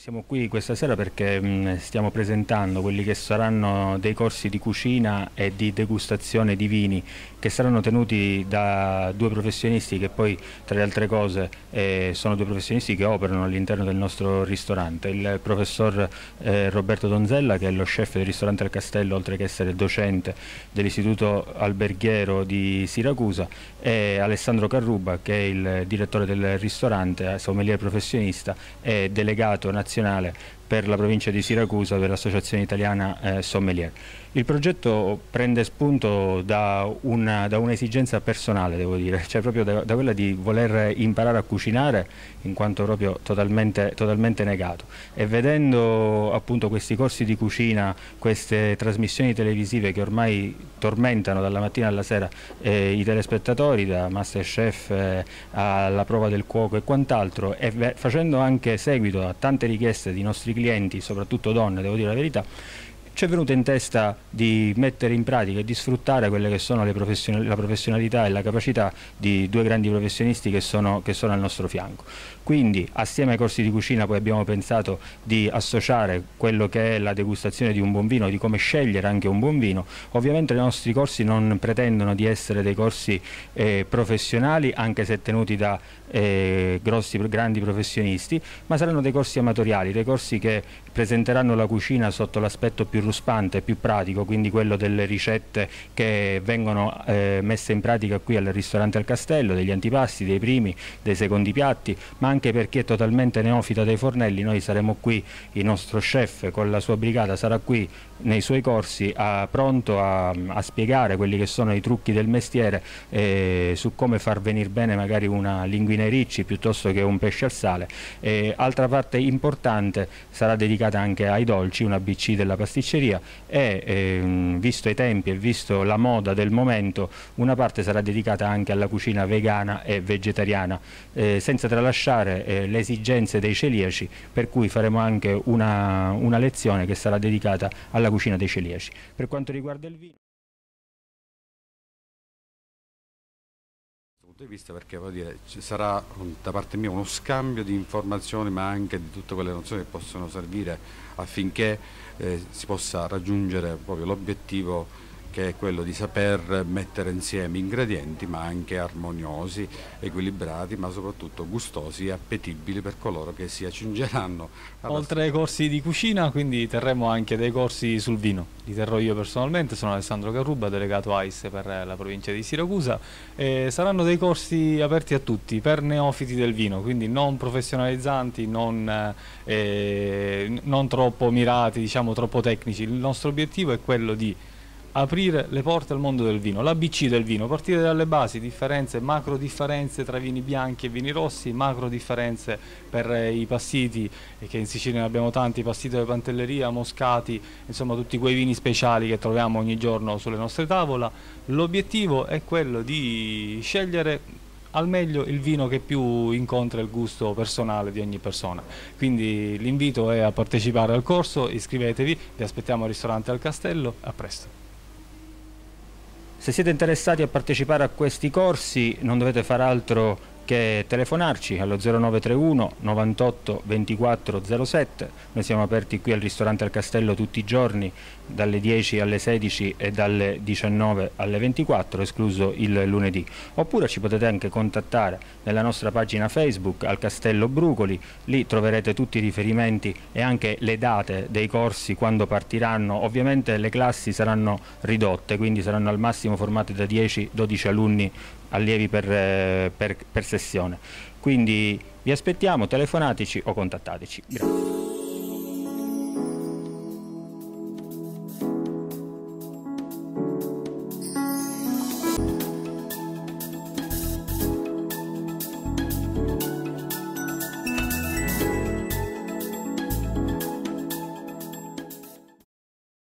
Siamo qui questa sera perché stiamo presentando quelli che saranno dei corsi di cucina e di degustazione di vini che saranno tenuti da due professionisti che poi, tra le altre cose, sono due professionisti che operano all'interno del nostro ristorante. Il professor Roberto Donzella, che è lo chef del ristorante Al Castello, oltre che essere docente dell'Istituto Alberghiero di Siracusa, e Alessandro Carruba, che è il direttore del ristorante, sommelier professionista e delegato nazionale per la provincia di Siracusa dell'Associazione Italiana Sommelier. Il progetto prende spunto da un'esigenza personale, devo dire, cioè proprio da quella di voler imparare a cucinare, in quanto proprio totalmente negato. E vedendo appunto questi corsi di cucina, queste trasmissioni televisive che ormai tormentano dalla mattina alla sera i telespettatori, da Masterchef alla prova del cuoco e quant'altro, e facendo anche seguito a tante richieste di nostri clienti, soprattutto donne, devo dire la verità, ci è venuto in testa di mettere in pratica e di sfruttare quelle che sono la professionalità e la capacità di due grandi professionisti che sono al nostro fianco. Quindi, assieme ai corsi di cucina, poi abbiamo pensato di associare quello che è la degustazione di un buon vino, di come scegliere anche un buon vino. Ovviamente i nostri corsi non pretendono di essere dei corsi professionali, anche se tenuti da grandi professionisti, ma saranno dei corsi amatoriali, dei corsi che presenteranno la cucina sotto l'aspetto più ruspante, più pratico, quindi quello delle ricette che vengono messe in pratica qui al ristorante Al Castello, degli antipasti, dei primi, dei secondi piatti, ma anche per chi è totalmente neofita dei fornelli. Noi saremo qui, il nostro chef con la sua brigata sarà qui nei suoi corsi pronto a spiegare quelli che sono i trucchi del mestiere su come far venire bene magari una linguina ai ricci piuttosto che un pesce al sale. Altra parte importante sarà dedicata anche ai dolci, una ABC della pasticceria, e visto i tempi e visto la moda del momento, una parte sarà dedicata anche alla cucina vegana e vegetariana, senza tralasciare le esigenze dei celiaci, per cui faremo anche una lezione che sarà dedicata alla cucina dei celiaci. Per quanto riguarda il vino, di vista, perché voglio dire, ci sarà da parte mia uno scambio di informazioni, ma anche di tutte quelle nozioni che possono servire affinché si possa raggiungere proprio l'obiettivo, che è quello di saper mettere insieme ingredienti ma anche armoniosi, equilibrati, ma soprattutto gustosi e appetibili per coloro che si accingeranno. Oltre ai corsi di cucina, quindi terremo anche dei corsi sul vino. Li terrò io personalmente, sono Alessandro Carruba, delegato AIS per la provincia di Siracusa, e saranno dei corsi aperti a tutti, per neofiti del vino, quindi non professionalizzanti, non troppo mirati, diciamo troppo tecnici. Il nostro obiettivo è quello di aprire le porte al mondo del vino, l'ABC del vino, partire dalle basi, differenze, macro differenze tra vini bianchi e vini rossi, macro differenze per i passiti, che in Sicilia ne abbiamo tanti, passito di pantelleria, moscati, insomma tutti quei vini speciali che troviamo ogni giorno sulle nostre tavole. L'obiettivo è quello di scegliere al meglio il vino che più incontra il gusto personale di ogni persona. Quindi l'invito è a partecipare al corso, iscrivetevi, vi aspettiamo al ristorante Al Castello, a presto. se siete interessati a partecipare a questi corsi non dovete fare altro che telefonarci allo 0931 98 24 07. Noi siamo aperti qui al ristorante Al Castello tutti i giorni dalle 10 alle 16 e dalle 19 alle 24, escluso il lunedì. Oppure ci potete anche contattare nella nostra pagina Facebook Al Castello Brucoli, lì troverete tutti i riferimenti e anche le date dei corsi, quando partiranno. Ovviamente le classi saranno ridotte, quindi saranno al massimo formate da 10-12 alunni allievi per sessione. Quindi vi aspettiamo, telefonateci o contattateci. Grazie.